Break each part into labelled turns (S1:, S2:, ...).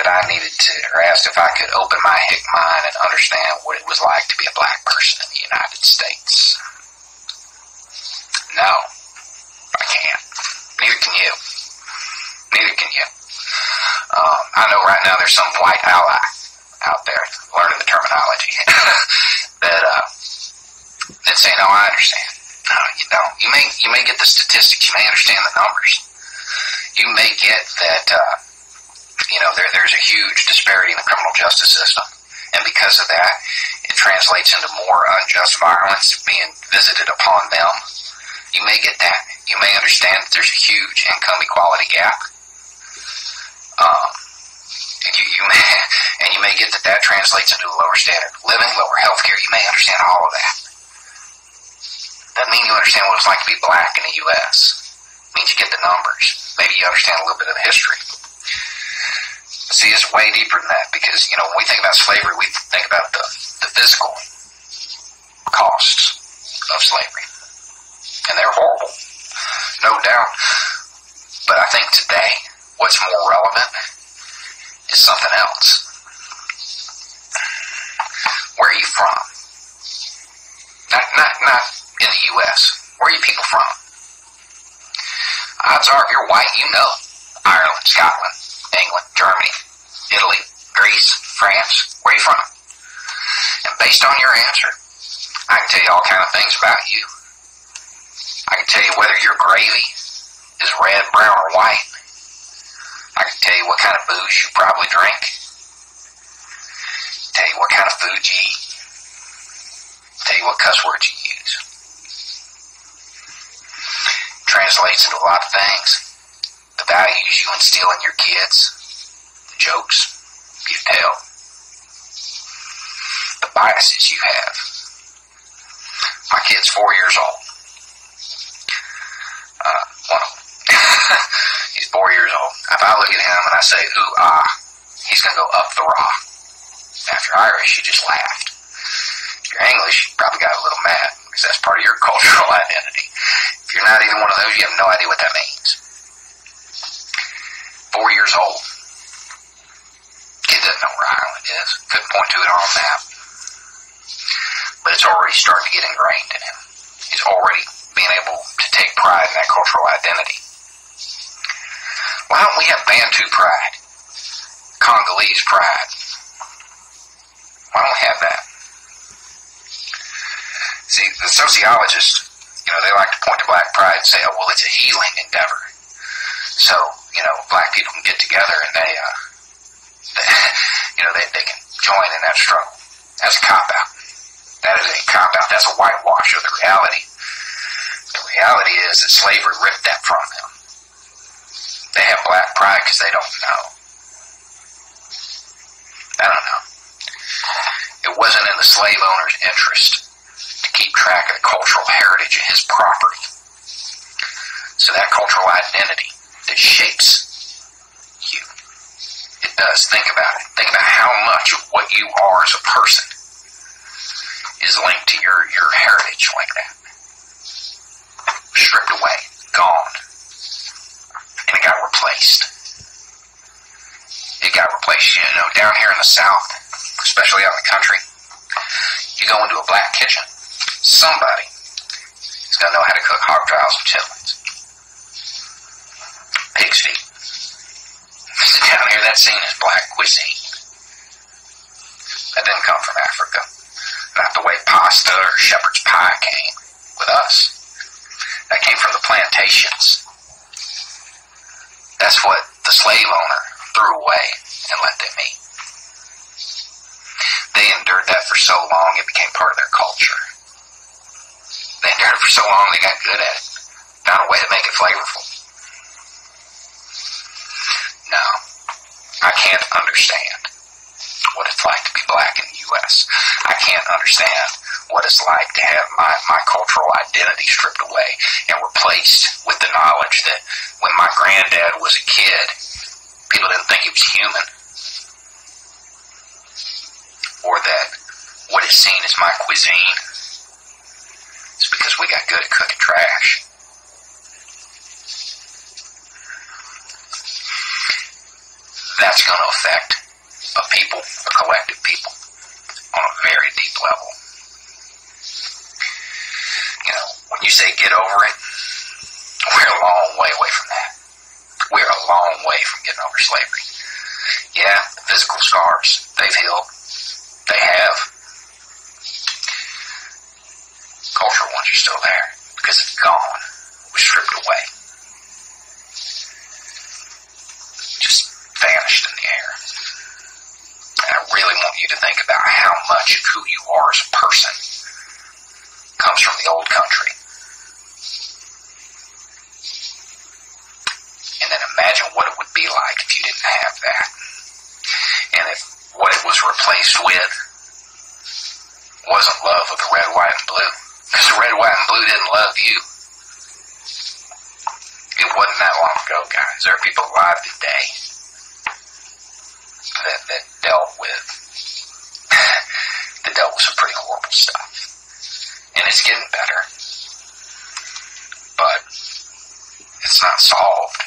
S1: I needed to, or asked if I could open my hick mind and understand what it was like to be a black person in the United States. No, I can't. Neither can you. Neither can you. I know right now there's some white ally out there learning the terminology that say, no, I understand. No, you don't. You may get the statistics. You may understand the numbers. You may get that, there's a huge disparity in the criminal justice system. And because of that, it translates into more unjust violence being visited upon them. You may get that. You may understand that there's a huge income equality gap. And you may get that translates into a lower standard of living, lower health care. You may understand all of that. Doesn't mean you understand what it's like to be black in the U.S. It means you get the numbers. Maybe you understand a little bit of the history. But see, it's way deeper than that because, when we think about slavery, we think about the physical costs of slavery. And they're horrible. No doubt. But I think today, what's more relevant is something else. Where are you from? Not in the U.S. Where are you people from? Odds are, if you're white, you know Ireland, Scotland, England, Germany, Italy, Greece, France. Where are you from? And based on your answer, I can tell you all kind of things about you. I can tell you whether your gravy is red, brown, or white. I can tell you what kind of booze you probably drink. Tell you what kind of food you eat. Tell you what cuss words you use. Translates into a lot of things. The values you instill in your kids. The jokes you tell. The biases you have. My kid's 4 years old. One of them. He's 4 years old. If I look at him and I say, ooh, ah, he's going to go up the raw. If you're Irish, you just laughed. If you're English, you probably got a little mad because that's part of your cultural identity. If you're not either one of those, you have no idea what that means. 4 years old. Kid doesn't know where Ireland is. Couldn't point to it on a map. But it's already starting to get ingrained in him. He's already being able to take pride in that cultural identity. Why don't we have Bantu pride? Congolese pride? Why don't we have that? See, the sociologists, they like to point to black pride and say, oh, well, it's a healing endeavor. So, black people can get together and they can join in that struggle. That's a cop-out. That is a cop-out. That's a whitewash of the reality. The reality is that slavery ripped that from them. They have black pride because they don't know. I don't know. It wasn't in the slave owner's interest to keep track of the cultural heritage of his property. So that cultural identity that shapes you, it does. Think about it. Think about how much of what you are as a person is linked to your heritage like that. Stripped away, gone, and it got replaced. It got replaced, down here in the South, especially out in the country, you go into a black kitchen, somebody is going to know how to cook hog trials and chitlins. Pig's feet. Down here, that's seen as black cuisine. That didn't come from Africa. Not the way pasta or shepherd's pie came with us. That came from the plantations. That's what the slave owner threw away and let them eat. They endured that for so long, it became part of their culture. They endured it for so long, they got good at it. Found a way to make it flavorful. No, I can't understand what it's like to be black in the U.S. I can't understand what it's like to have my cultural identity stripped away and replaced with the knowledge that when my granddad was a kid, people didn't think he was human. Or that what is seen as my cuisine is because we got good at cooking trash. that's going to affect a people, a collective people, on a very deep level. You know, when you say get over it, we're a long way away from that. We're a long way from getting over slavery. Yeah, the physical scars, they've healed. They have. Cultural ones are still there because it's gone. It was stripped away. Just vanished in the air. And I really want you to think about how much of who you are as a person comes from the old country. And then imagine what it would be like if you didn't have that. And if what it was replaced with wasn't love of the red, white, and blue. Because the red, white, and blue didn't love you. It wasn't that long ago, guys. There are people alive today that dealt with some pretty horrible stuff. And it's getting better. But it's not solved.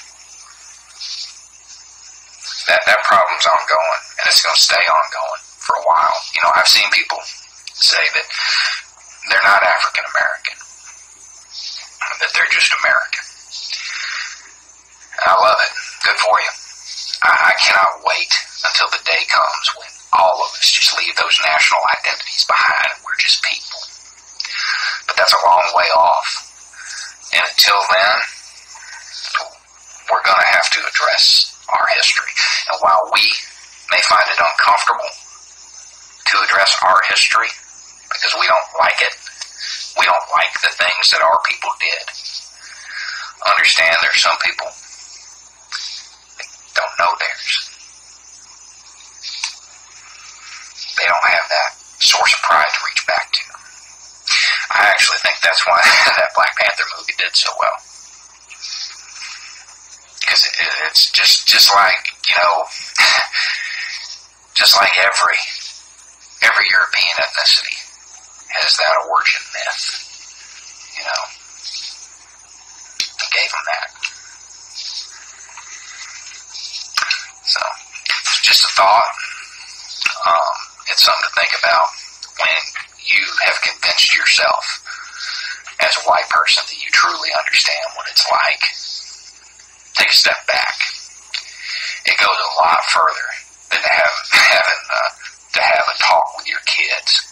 S1: That problem's ongoing, and it's going to stay ongoing for a while. You know, I've seen people say that they're not African American, that they're just American. And I love it. Good for you. I cannot wait until the day comes when all of us just leave those national identities behind and we're just people. But that's a long way off. And until then, we're going to have to address our history. And while we may find it uncomfortable to address our history, because we don't like it, we don't like the things that our people did, understand there's some people that don't know theirs. They don't have that source of pride to reach back to. I actually think that's why that Black Panther movie did so well. Because it's just like, you know, just like every European ethnicity has that origin myth, you know. They gave them that. So, just a thought. It's something to think about when you have convinced yourself as a white person that you truly understand what it's like. Take a step back. It goes a lot further than to have a talk with your kids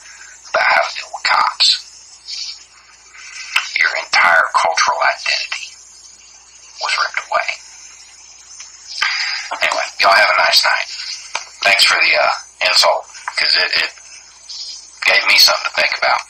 S1: about how to deal with cops. Your entire cultural identity was ripped away. Anyway, y'all have a nice night. Thanks for the insult, because it gave me something to think about.